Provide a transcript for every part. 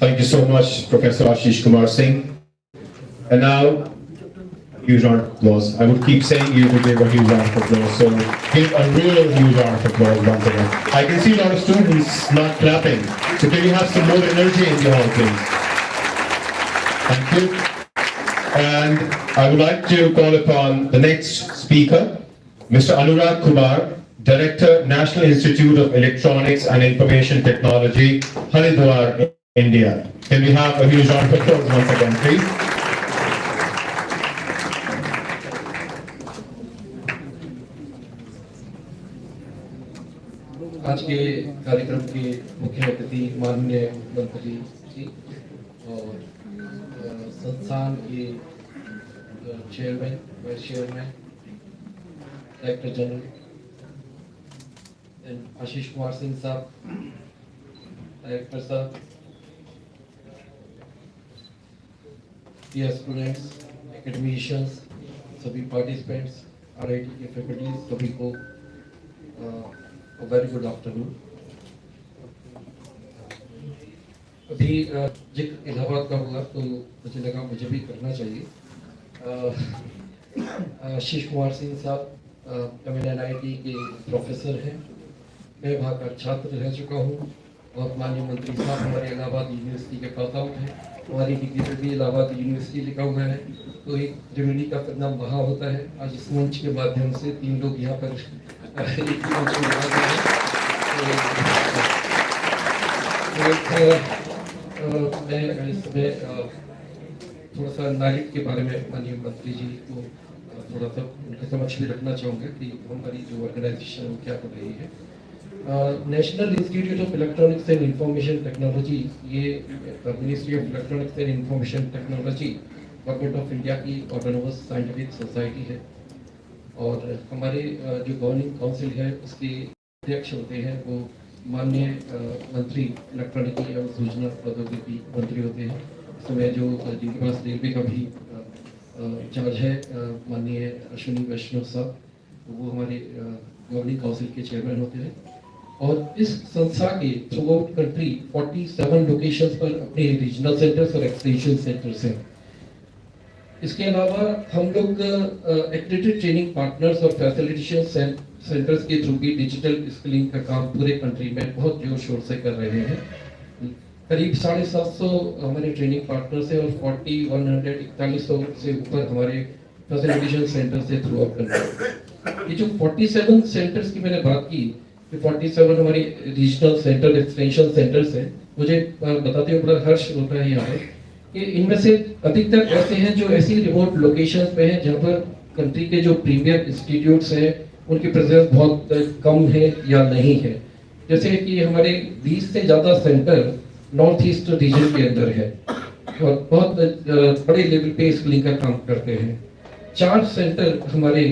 Thank you so much, Professor Ashish Kumar Singh. And now, huge round of applause. I would keep saying you to give a huge round of applause, so give a real huge round of applause once again. I can see a lot of students not clapping, so can we have some more energy in the hall, please? Thank you. And I would like to call upon the next speaker, Mr. Anurag Kumar, Director, National Institute of Electronics and Information Technology, Haridwar, India. Can we have a huge round of applause once again, please? आज के कार्यक्रम के मुख्य अतिथि माननीय मंत्री जी और संस्थान के chairman, vice chairman, director general Ashish Kumar Singh साहब, डायरेक्टर साहब, डियर स्टूडेंट्स, एकेडमिशियंस, सभी पार्टिसिपेंट्स, आरआईटी के फैकल्टीज, सभी को वेरी गुड आफ्टरनून। अभी जिक्र इलाहाबाद का हुआ तो मुझे लगा मुझे भी करना चाहिए। आशीष कुमार सिंह साहब MNIT के प्रोफेसर हैं, मैं वहाँ का छात्र रह चुका हूँ और माननीय मंत्री साहब हमारे इलाहाबाद यूनिवर्सिटी के पास आउट हैं। हमारी डिग्री पर भी इलाहाबाद यूनिवर्सिटी लिखा हुआ है, तो एक त्रिवेणी का परिणाम वहाँ होता है। आज इस मंच के माध्यम से 3 लोग यहाँ पर एक ही मंच में लगा हैं। मैं इसमें थोड़ा सा नागरिक के बारे में माननीय मंत्री जी को थोड़ा सा उनके समक्ष भी रखना चाहूँगा कि हमारी जो ऑर्गेनाइजेशन है वो क्या कर रही है। National Institute of Electronics and Information Technology, ये Ministry of Electronics and Information Technology Government of India की ऑटोनोमस साइंटिफिक सोसाइटी है और हमारे जो गवर्निंग काउंसिल है उसके अध्यक्ष होते हैं वो माननीय मंत्री इलेक्ट्रॉनिकी एवं सूचना प्रौद्योगिकी मंत्री होते हैं। इसमें जो जिनके पास रेलवे का भी चार्ज है माननीय अश्विनी वैष्णव साहब, वो हमारे गवर्निंग काउंसिल के चेयरमैन होते हैं। और इस संस्था के थ्रू आउट कंट्री 47 लोकेशंस पर अपने रीजनल सेंटर्स और एक्सटेंशन सेंटर्स हैं। इसके अलावा हम लोग एक्रेडिटेड ट्रेनिंग पार्टनर्स और फैसिलिटेशन सेंटर्स के थ्रू भी डिजिटल स्किलिंग का काम पूरे कंट्री में बहुत जोर शोर से कर रहे हैं। करीब 750 हमारे ट्रेनिंग पार्टनर्स हैं और 4100 से ऊपर हमारे फैसिलिटेशन सेंटर्स से थ्रू आउट कंट्री। ये जो 47 सेंटर्स की मैंने बात की, 47 हमारी रीजनल सेंटर एक्सटेंशन सेंटर्स हैं, मुझे बताते हुए बड़ा हर्ष होता है यहाँ पर कि इनमें से अधिकतर ऐसे हैं जो ऐसी रिमोट लोकेशंस पे हैं जहाँ पर कंट्री के जो प्रीमियर इंस्टीट्यूट्स हैं उनकी प्रेजेंस बहुत कम है या नहीं है। जैसे कि हमारे 20 से ज़्यादा सेंटर नॉर्थ ईस्ट रीजन के अंदर है और बहुत बड़े लेवल पे स्किलिंग का काम करते हैं। 4 सेंटर हमारे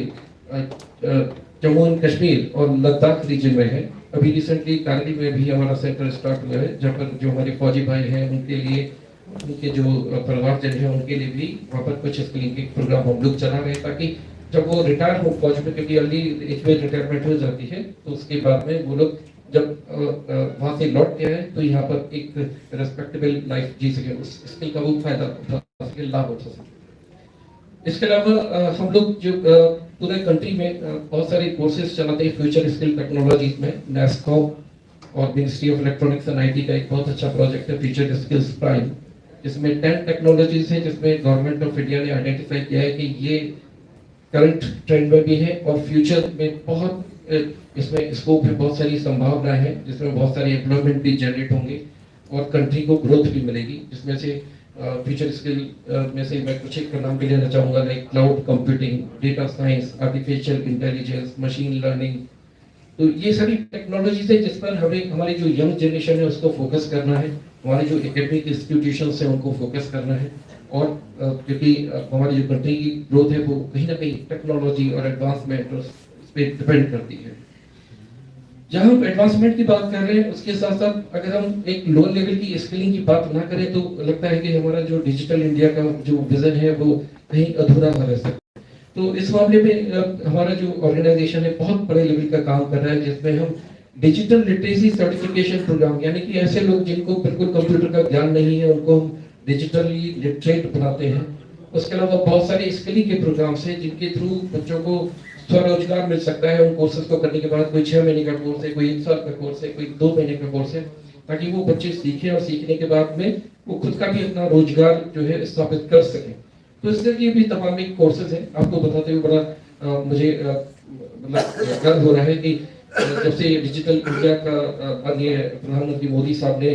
जम्मू एंड कश्मीर और लद्दाख रीजन में है। अभी रिसेंटली कारगिल में भी हमारा सेंटर स्टार्ट हुआ है जहाँ पर जो हमारे फौजी भाई हैं उनके लिए, उनके जो परिवारजन हैं उनके लिए भी वहाँ पर कुछ स्किलिंग के प्रोग्राम हम लोग चला रहे हैं ताकि जब वो रिटायर हो फौज में, क्योंकि अर्ली एज में रिटायरमेंट हो जाती है, तो उसके बाद में वो लोग जब वहाँ से लौट के आए तो यहाँ पर एक रेस्पेक्टेबल लाइफ जी सके, उस स्किल का वो फायदा उठा सके, लाभ उठा सके। इसके अलावा हम लोग जो पूरे कंट्री में बहुत सारे कोर्सेज चलाते हैं फ्यूचर स्किल टेक्नोलॉजीज में। नेस्कॉम और ministry of Electronics and IT का एक बहुत अच्छा प्रोजेक्ट है फ्यूचर स्किल्स प्राइम, जिसमें 10 टेक्नोलॉजीज हैं जिसमें गवर्नमेंट ऑफ इंडिया ने आइडेंटिफाई किया है कि ये करंट ट्रेंड में भी है और फ्यूचर में बहुत इसमें स्कोप है, बहुत सारी संभावनाएं हैं जिसमें बहुत सारे एम्प्लॉयमेंट भी जनरेट होंगे और कंट्री को ग्रोथ भी मिलेगी। जिसमें से फ्यूचर स्किल में से मैं कुछ एक नाम भी लेना चाहूँगा, like cloud computing, data science, artificial intelligence, machine learning. तो ये सारी टेक्नोलॉजीज है जिस पर हमें हमारी जो यंग जनरेशन है उसको फोकस करना है, हमारे जो एकेडमिक इंस्टीट्यूशंस हैं उनको फोकस करना है और क्योंकि हमारी जो कंट्री की ग्रोथ है वो कहीं ना कहीं टेक्नोलॉजी और एडवांसमेंट उस पर डिपेंड करती है। जहाँ हम एडवांसमेंट की बात कर रहे हैं उसके साथ साथ अगर हम एक लो लेवल की स्किलिंग की बात ना करें तो लगता है कि हमारा जो डिजिटल इंडिया का जो विजन है वो कहीं अधूरा रह सकता है। तो इस मामले में हमारा जो ऑर्गेनाइजेशन है बहुत बड़े लेवल का काम कर रहा है जिसमें हम डिजिटल लिटरेसी सर्टिफिकेशन प्रोग्राम, यानी कि ऐसे लोग जिनको बिल्कुल कंप्यूटर का ज्ञान नहीं है उनको हम डिजिटली लिटरेट बनाते हैं। उसके अलावा बहुत सारे स्किलिंग के प्रोग्राम्स हैं जिनके थ्रू बच्चों को स्वरोजगार मिल सकता है। उन कोर्सेज को करने के बाद कोई 6 महीने का कोर्स है, कोई 1 साल का कोर्स है, कोई 2 महीने का कोर्स है, ताकि वो बच्चे सीखें और सीखने के बाद में वो खुद का भी अपना रोजगार जो है स्थापित कर सकें। तो इस तरह की भी तमाम कोर्सेज हैं। आपको बताते हुए बड़ा मुझे मतलब गर्व हो रहा है कि जब से डिजिटल इंडिया का माननीय प्रधानमंत्री मोदी साहब ने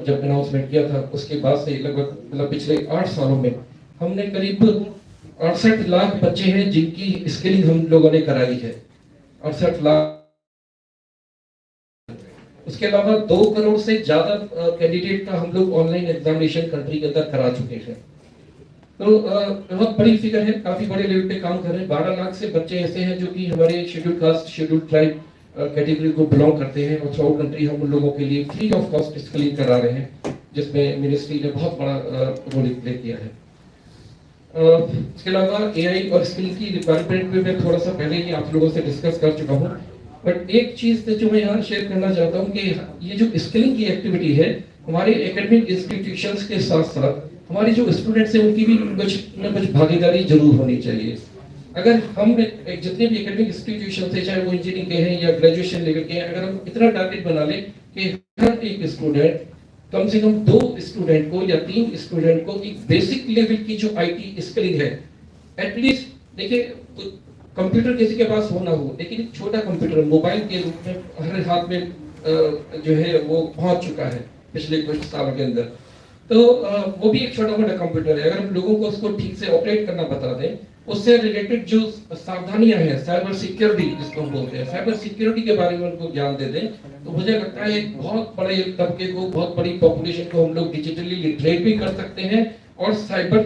जब अनाउंसमेंट किया था उसके बाद से लगभग मतलब पिछले 8 सालों में हमने करीब 68 लाख बच्चे हैं जिनकी स्किलिंग हम लोगों ने कराई है। 68 लाख। उसके अलावा 2 करोड़ से ज्यादा कैंडिडेट का हम लोग ऑनलाइन एग्जामिनेशन कंट्री के अंदर करा चुके हैं। तो बहुत बड़ी फिगर है, काफी बड़े लेवल पे काम कर रहे हैं। 12 लाख से बच्चे ऐसे हैं जो कि हमारे schedule caste schedule tribe category को बिलोंग करते हैं और थ्रू कंट्री हम उन लोगों के लिए फ्री ऑफ कॉस्ट स्किलिंग करा रहे हैं, जिसमें मिनिस्ट्री ने बहुत बड़ा रोल प्ले किया है। इसके अलावा एआई और स्किल की रिक्वायरमेंट पे मैं थोड़ा सा पहले ही आप लोगों से डिस्कस कर चुका हूँ, बट एक चीज जो मैं यहाँ शेयर करना चाहता हूँ कि ये जो स्किलिंग की एक्टिविटी है हमारे एकेडमिक इंस्टीट्यूशंस के साथ साथ हमारे जो स्टूडेंट्स हैं उनकी भी कुछ न कुछ भागीदारी जरूर होनी चाहिए। अगर हम जितने भी एकेडमिक इंस्टीट्यूशन है, चाहे वो इंजीनियरिंग के हैं या ग्रेजुएशन लेवल के हैं, अगर हम इतना टारगेट बना लें कि हर एक स्टूडेंट कम से कम 2 स्टूडेंट को या 3 स्टूडेंट को एक बेसिक लेवल की जो आईटी स्किलिंग है, एटलीस्ट देखिए कंप्यूटर किसी के पास हो ना हो, लेकिन एक छोटा कंप्यूटर मोबाइल के रूप में हर हाथ में जो है वो पहुंच चुका है पिछले कुछ सालों के अंदर। तो वो भी एक छोटा मोटा कंप्यूटर है। अगर हम लोगों को उसको ठीक से ऑपरेट करना बता दें, उससे रिलेटेड जो सावधानियां हैं, साइबर सिक्योरिटी जिसको हम बोलते हैं, साइबर सिक्योरिटी के बारे में उनको ज्ञान दे दें, तो मुझे लगता है एक बहुत बड़े तबके को, बहुत बड़ी पॉपुलेशन को हम लोग डिजिटली लिटरेट भी कर सकते हैं और साइबर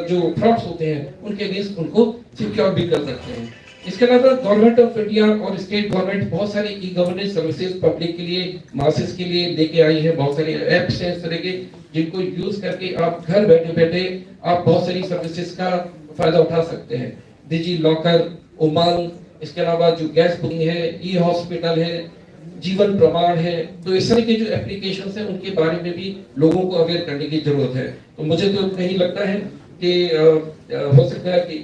जो फ्रॉड्स होते हैं उनके अगेंस्ट उनको सिक्योर भी कर सकते हैं। इसके अलावा गवर्नमेंट ऑफ इंडिया और स्टेट गवर्नमेंट बहुत सारी ई गवर्नेंस सर्विसेज पब्लिक के लिए, मासेस के लिए लेके आई है। बहुत सारे ऐप्स हैं इस तरह के जिनको यूज करके आप घर बैठे बैठे आप बहुत सारी सर्विसेज का फायदा उठा सकते हैं। डिजी लॉकर, उमंग, इसके अलावा जो गैस बुकिंग है, ई हॉस्पिटल है, जीवन प्रमाण है, तो इस तरह के जो एप्लीकेशन है उनके बारे में भी लोगों को अवेयर करने की जरूरत है। तो मुझे तो नहीं लगता है कि हो सकता है कि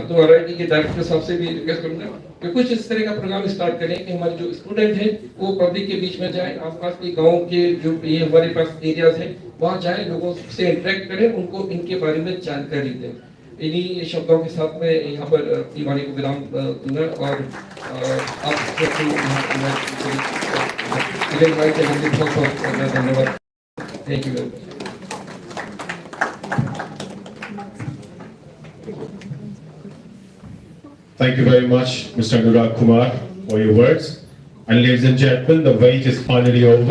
तो आरआईटी के डायरेक्टर साहब से भी रिक्वेस्ट करूंगा कि कुछ इस तरह का प्रोग्राम स्टार्ट करें कि हमारे जो स्टूडेंट हैं वो पब्लिक के बीच में जाए, आसपास के गांव के जो ये हमारे पास एरियाज हैं वहां जाए, लोगों से इंटरेक्ट करें, उनको इनके बारे में जानकारी दें। इन्हीं शब्दों के साथ मैं यहाँ पर अपनी वाणी को विराम दूंगा और आप सबको बहुत धन्यवाद। Thank you very much. Thank you very much, Mr. Anurag Kumar, for your words. And ladies and gentlemen, the wait is finally over.